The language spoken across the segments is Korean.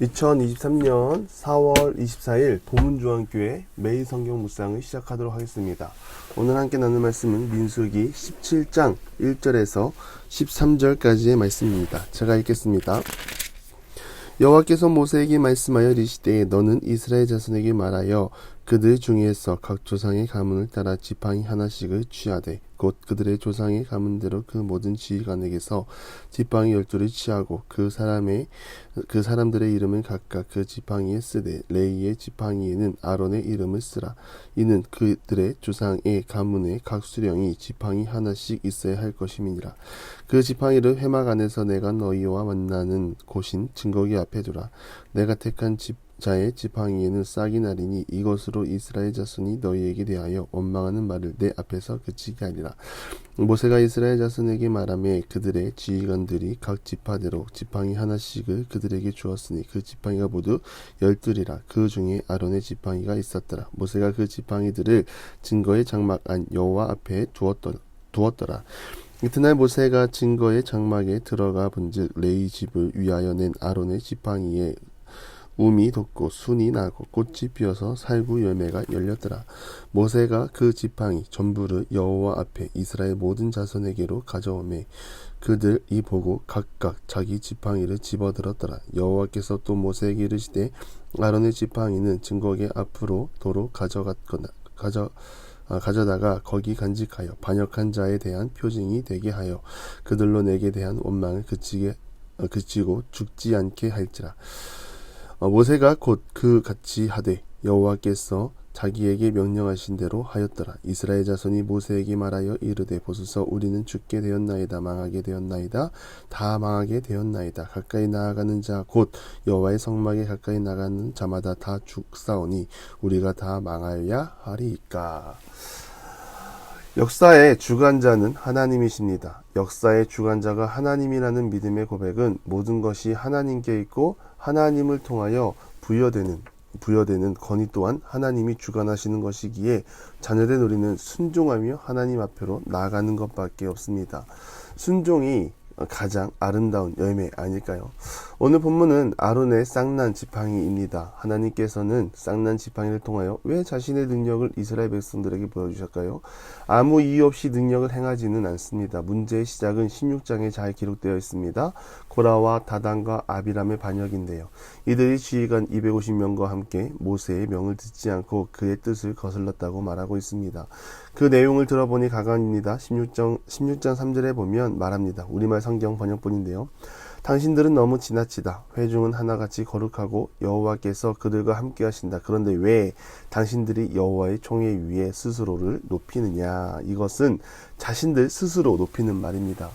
2023년 4월 24일 보문중앙교회 매일 성경 묵상을 시작하도록 하겠습니다. 오늘 함께 나눌 말씀은 민수기 17장 1절에서 13절까지의 말씀입니다. 제가 읽겠습니다. 여호와께서 모세에게 말씀하여 이르시되 너는 이스라엘 자손에게 말하여 그들 중에서 각 조상의 가문을 따라 지팡이 하나씩을 취하되 곧 그들의 조상의 가문대로 그 모든 지휘관에게서 지팡이 12를 취하고 그 사람들의 이름을 각각 그 지팡이에 쓰되 레위의 지팡이에는 아론의 이름을 쓰라. 이는 그들의 조상의 가문의 각 수령이 지팡이 하나씩 있어야 할 것임이니라. 그 지팡이를 회막 안에서 내가 너희와 만나는 곳인 증거기 앞에 두라. 내가 택한 자의 지팡이에는 싹이 나리니 이것으로 이스라엘 자손이 너희에게 대하여 원망하는 말을 내 앞에서 그치게 하리라. 모세가 이스라엘 자손에게 말하며 그들의 지휘관들이 각 지파대로 지팡이 하나씩을 그들에게 주었으니 그 지팡이가 모두 12이라. 그 중에 아론의 지팡이가 있었더라. 모세가 그 지팡이들을 증거의 장막 안 여호와 앞에 두었더라. 이튿날 모세가 증거의 장막에 들어가 본즉 레위 집을 위하여 낸 아론의 지팡이에 움이 돋고 순이 나고 꽃이 피어서 살구 열매가 열렸더라. 모세가 그 지팡이 전부를 여호와 앞에 이스라엘 모든 자손에게로 가져오매 그들이 보고 각각 자기 지팡이를 집어들었더라. 여호와께서 또 모세에게 이르시되 아론의 지팡이는 증거궤 앞으로 도로 가져다가 거기 간직하여 반역한 자에 대한 표징이 되게 하여 그들로 내게 대한 원망을 그치고 죽지 않게 할지라. 모세가 곧 그 같이 하되 여호와께서 자기에게 명령하신 대로 하였더라. 이스라엘 자손이 모세에게 말하여 이르되 보소서 우리는 죽게 되었나이다. 망하게 되었나이다. 다 망하게 되었나이다. 가까이 나아가는 자 곧 여호와의 성막에 가까이 나가는 자마다 다 죽사오니 우리가 다 망하여야 하리이까. 역사의 주관자는 하나님이십니다. 역사의 주관자가 하나님이라는 믿음의 고백은 모든 것이 하나님께 있고 하나님을 통하여 부여되는 권위 또한 하나님이 주관하시는 것이기에 자녀된 우리는 순종하며 하나님 앞으로 나아가는 것밖에 없습니다. 순종이 가장 아름다운 열매 아닐까요? 오늘 본문은 아론의 쌍난 지팡이입니다. 하나님께서는 쌍난 지팡이를 통하여 왜 자신의 능력을 이스라엘 백성들에게 보여주셨을까요? 아무 이유 없이 능력을 행하지는 않습니다. 문제의 시작은 16장에 잘 기록되어 있습니다. 고라와 다단과 아비람의 반역인데요. 이들이 지휘관 250명과 함께 모세의 명을 듣지 않고 그의 뜻을 거슬렀다고 말하고 있습니다. 그 내용을 들어보니 가관입니다. 16장 3절에 보면 말합니다. 우리말 성경 번역본인데요. 당신들은 너무 지나치다. 회중은 하나같이 거룩하고 여호와께서 그들과 함께 하신다. 그런데 왜 당신들이 여호와의 총회 위에 스스로를 높이느냐. 이것은 자신들 스스로 높이는 말입니다.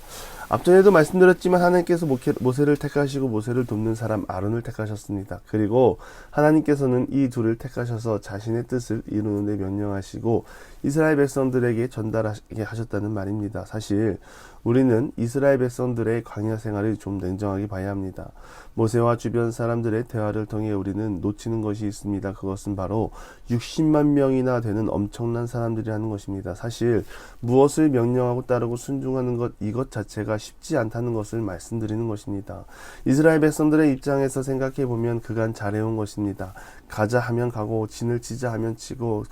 앞전에도 말씀드렸지만 하나님께서 모세를 택하시고 모세를 돕는 사람 아론을 택하셨습니다. 그리고 하나님께서는 이 둘을 택하셔서 자신의 뜻을 이루는 데 명령하시고 이스라엘 백성들에게 전달하게 하셨다는 말입니다. 사실 우리는 이스라엘 백성들의 광야 생활을 좀 냉정하게 봐야 합니다. 모세와 주변 사람들의 대화를 통해 우리는 놓치는 것이 있습니다. 그것은 바로 60만 명이나 되는 엄청난 사람들이라는 것입니다. 사실 무엇을 명령하고 따르고 순종하는 것 이것 자체가 쉽지 않다는 것을 말씀드리는 것입니다. 이스라엘 백성들의 입장에서 생각해 보면 그간 잘해온 것입니다. 가자 하면 가고 진을 치자 하면 치고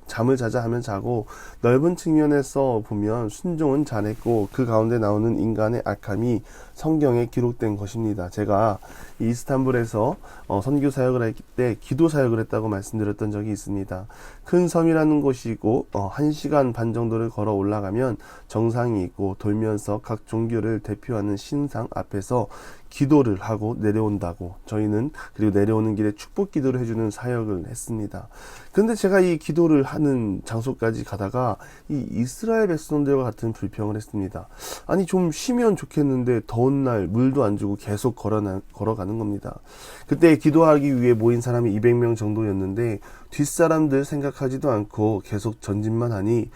잠을 자자 하면 자고 넓은 측면에서 보면 순종은 잘했고 그 가운데 나오는 인간의 악함이 성경에 기록된 것입니다. 제가 이스탄불에서 선교 사역을 할 때 기도 사역을 했다고 말씀드렸던 적이 있습니다. 큰 섬이라는 곳이고 1시간 반 정도를 걸어 올라가면 정상이 있고 돌면서 각 종교를 대표하는 신상 앞에서 기도를 하고 내려온다고 저희는 그리고 내려오는 길에 축복 기도를 해주는 사역을 했습니다. 근데 제가 이 기도를 하는 장소까지 가다가 이 이스라엘 백성들과 같은 불평을 했습니다. 아니 좀 쉬면 좋겠는데 더운 날 물도 안 주고 계속 걸어가는 겁니다. 그때 기도하기 위해 모인 사람이 200명 정도였는데 뒷사람들 생각하지도 않고 계속 전진만 하니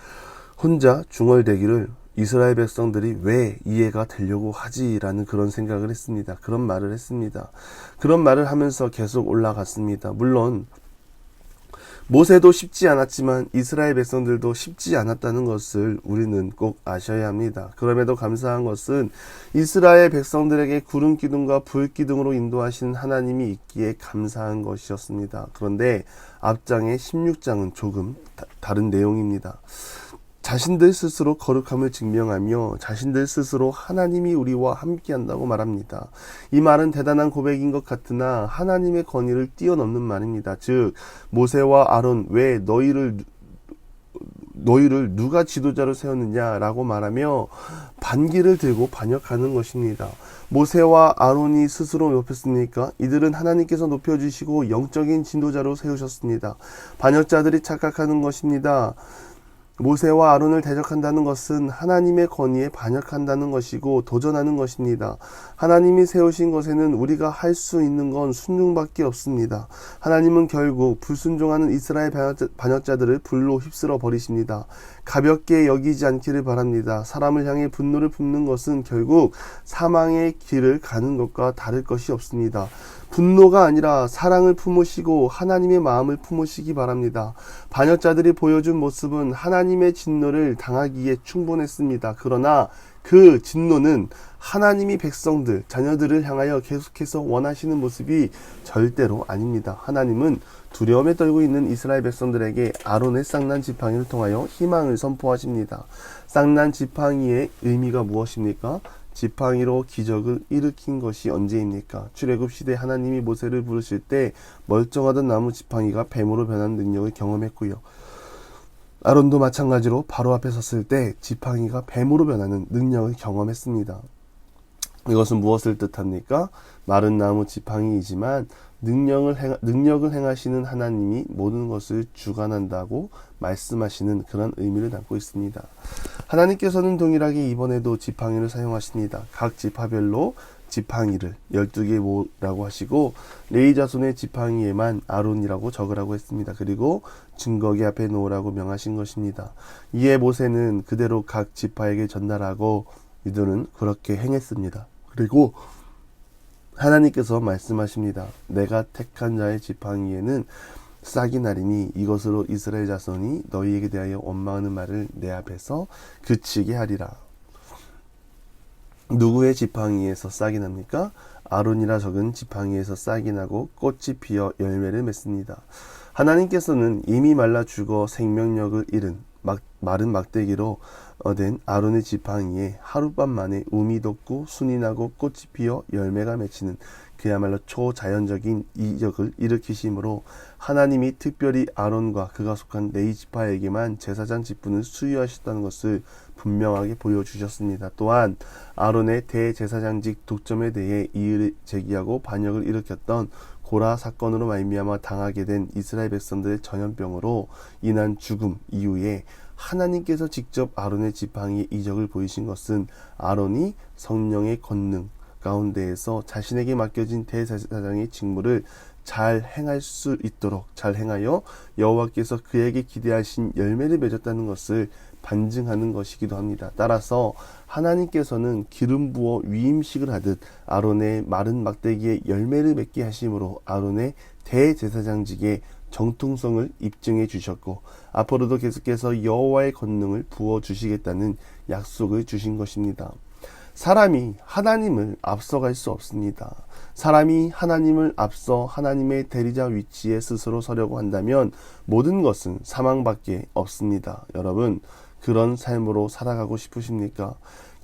혼자 중얼대기를 이스라엘 백성들이 왜 이해가 되려고 하지라는 그런 생각을 했습니다. 그런 말을 했습니다. 그런 말을 하면서 계속 올라갔습니다. 물론 모세도 쉽지 않았지만 이스라엘 백성들도 쉽지 않았다는 것을 우리는 꼭 아셔야 합니다. 그럼에도 감사한 것은 이스라엘 백성들에게 구름 기둥과 불 기둥으로 인도하시는 하나님이 있기에 감사한 것이었습니다. 그런데 앞장의 16장은 조금 다른 내용입니다. 자신들 스스로 거룩함을 증명하며 자신들 스스로 하나님이 우리와 함께한다고 말합니다. 이 말은 대단한 고백인 것 같으나 하나님의 권위를 뛰어넘는 말입니다. 즉 모세와 아론 왜 너희를 누가 지도자로 세웠느냐라고 말하며 반기를 들고 반역하는 것입니다. 모세와 아론이 스스로 높였습니까? 이들은 하나님께서 높여주시고 영적인 지도자로 세우셨습니다. 반역자들이 착각하는 것입니다. 모세와 아론을 대적한다는 것은 하나님의 권위에 반역한다는 것이고 도전하는 것입니다. 하나님이 세우신 것에는 우리가 할 수 있는 건 순종밖에 없습니다. 하나님은 결국 불순종하는 이스라엘 반역자들을 불로 휩쓸어 버리십니다. 가볍게 여기지 않기를 바랍니다. 사람을 향해 분노를 품는 것은 결국 사망의 길을 가는 것과 다를 것이 없습니다. 분노가 아니라 사랑을 품으시고 하나님의 마음을 품으시기 바랍니다. 반역자들이 보여준 모습은 하나님의 진노를 당하기에 충분했습니다. 그러나 그 진노는 하나님이 백성들, 자녀들을 향하여 계속해서 원하시는 모습이 절대로 아닙니다. 하나님은 두려움에 떨고 있는 이스라엘 백성들에게 아론의 쌍난 지팡이를 통하여 희망을 선포하십니다. 쌍난 지팡이의 의미가 무엇입니까? 지팡이로 기적을 일으킨 것이 언제입니까? 출애굽 시대 하나님이 모세를 부르실 때 멀쩡하던 나무 지팡이가 뱀으로 변하는 능력을 경험했고요. 아론도 마찬가지로 바로 앞에 섰을 때 지팡이가 뱀으로 변하는 능력을 경험했습니다. 이것은 무엇을 뜻합니까? 마른 나무 지팡이이지만 능력을 행하시는 하나님이 모든 것을 주관한다고 말씀하시는 그런 의미를 담고 있습니다. 하나님께서는 동일하게 이번에도 지팡이를 사용하십니다. 각 지파별로 지팡이를 12개 모으라고 하시고 레위 자손의 지팡이에만 아론이라고 적으라고 했습니다. 그리고 증거기 앞에 놓으라고 명하신 것입니다. 이에 모세는 그대로 각 지파에게 전달하고 이들은 그렇게 행했습니다. 그리고 하나님께서 말씀하십니다. 내가 택한 자의 지팡이에는 싹이 나리니 이것으로 이스라엘 자손이 너희에게 대하여 원망하는 말을 내 앞에서 그치게 하리라. 누구의 지팡이에서 싹이 납니까? 아론이라 적은 지팡이에서 싹이 나고 꽃이 피어 열매를 맺습니다. 하나님께서는 이미 말라 죽어 생명력을 잃은 마른 막대기로 된 아론의 지팡이에 하룻밤 만에 움이 돋고 순이 나고 꽃이 피어 열매가 맺히는 그야말로 초자연적인 이적을 일으키심으로 하나님이 특별히 아론과 그가 속한 레위 지파에게만 제사장 직분을 수여하셨다는 것을 분명하게 보여주셨습니다. 또한 아론의 대제사장직 독점에 대해 이의를 제기하고 반역을 일으켰던 고라 사건으로 말미암아 당하게 된 이스라엘 백성들의 전염병으로 인한 죽음 이후에 하나님께서 직접 아론의 지팡이의 이적을 보이신 것은 아론이 성령의 권능 가운데에서 자신에게 맡겨진 대제사장의 직무를 잘 행할 수 있도록 잘 행하여 여호와께서 그에게 기대하신 열매를 맺었다는 것을 반증하는 것이기도 합니다. 따라서 하나님께서는 기름 부어 위임식을 하듯 아론의 마른 막대기에 열매를 맺게 하심으로 아론의 대제사장직에 정통성을 입증해 주셨고 앞으로도 계속해서 여호와의 권능을 부어 주시겠다는 약속을 주신 것입니다. 사람이 하나님을 앞서갈 수 없습니다. 사람이 하나님을 앞서 하나님의 대리자 위치에 스스로 서려고 한다면 모든 것은 사망밖에 없습니다. 여러분, 그런 삶으로 살아가고 싶으십니까?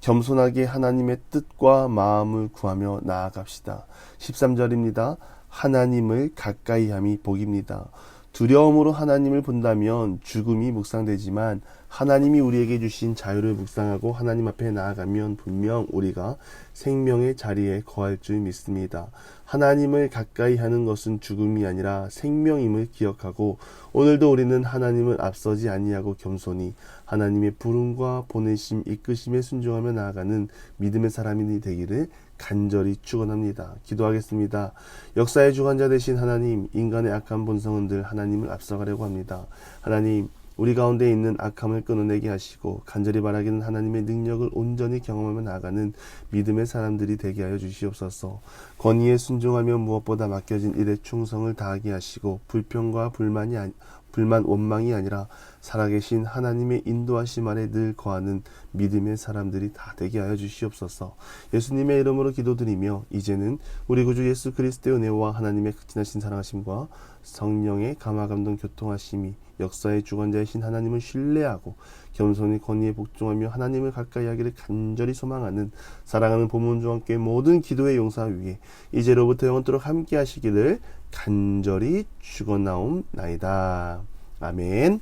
겸손하게 하나님의 뜻과 마음을 구하며 나아갑시다. 13절입니다. 하나님을 가까이함이 복입니다. 두려움으로 하나님을 본다면 죽음이 묵상되지만 하나님이 우리에게 주신 자유를 묵상하고 하나님 앞에 나아가면 분명 우리가 생명의 자리에 거할 줄 믿습니다. 하나님을 가까이 하는 것은 죽음이 아니라 생명임을 기억하고 오늘도 우리는 하나님을 앞서지 아니하고 겸손히 하나님의 부름과 보내심, 이끄심에 순종하며 나아가는 믿음의 사람이 되기를 간절히 축원합니다. 기도하겠습니다. 역사의 주관자 되신 하나님, 인간의 악한 본성은 늘 하나님을 앞서가려고 합니다. 하나님, 우리 가운데 있는 악함을 끊어내게 하시고 간절히 바라기는 하나님의 능력을 온전히 경험하며 나아가는 믿음의 사람들이 되게 하여 주시옵소서. 권위에 순종하며 무엇보다 맡겨진 일에 충성을 다하게 하시고 불만 원망이 아니라 살아계신 하나님의 인도하심 아래 늘 거하는 믿음의 사람들이 다 되게 하여 주시옵소서. 예수님의 이름으로 기도드리며 이제는 우리 구주 예수 그리스도의 은혜와 하나님의 극진하신 사랑하심과 성령의 감화감동 교통하심이 역사의 주관자이신 하나님을 신뢰하고 겸손히 권위에 복종하며 하나님을 가까이 하기를 간절히 소망하는 사랑하는 보문주와 함께 모든 기도의 용사 위에 이제로부터 영원토록 함께 하시기를 간절히 축원하옵나이다. 아멘.